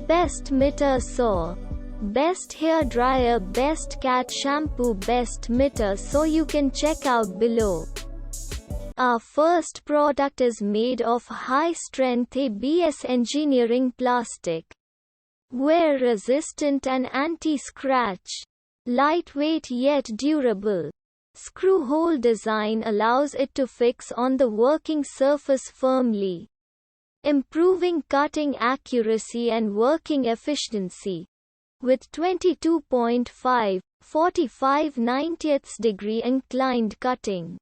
Best mitter saw. Best hair dryer, best cat shampoo, best mitter saw. You can check out below. Our first product is made of high-strength ABS engineering plastic. Wear-resistant and anti-scratch. Lightweight yet durable. Screw hole design allows it to fix on the working surface firmly, improving cutting accuracy and working efficiency. With 22.5, 45/90 degree inclined cutting.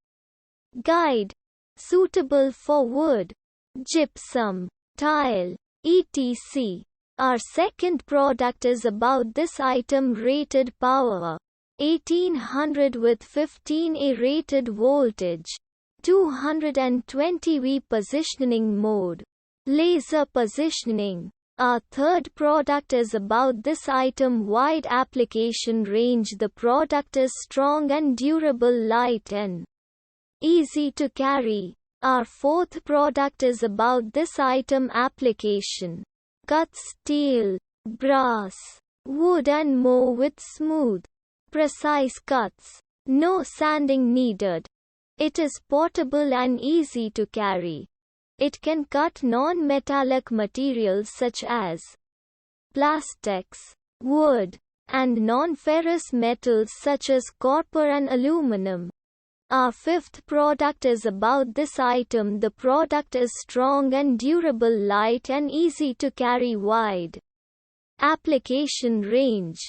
Guide. Suitable for wood, gypsum, tile, etc. Our second product is about this item. Rated power 1800 with 15A rated voltage, 220V positioning mode, laser positioning. Our third product is about this item. Wide application range. The product is strong and durable, light and easy to carry. Our fourth product is about this item. Application. Cuts steel, brass, wood and more with smooth, precise cuts. No sanding needed. It is portable and easy to carry. It can cut non-metallic materials such as plastics, wood, and non-ferrous metals such as copper and aluminum. Our fifth product is about this item. The product is strong and durable, light and easy to carry. Wide application range.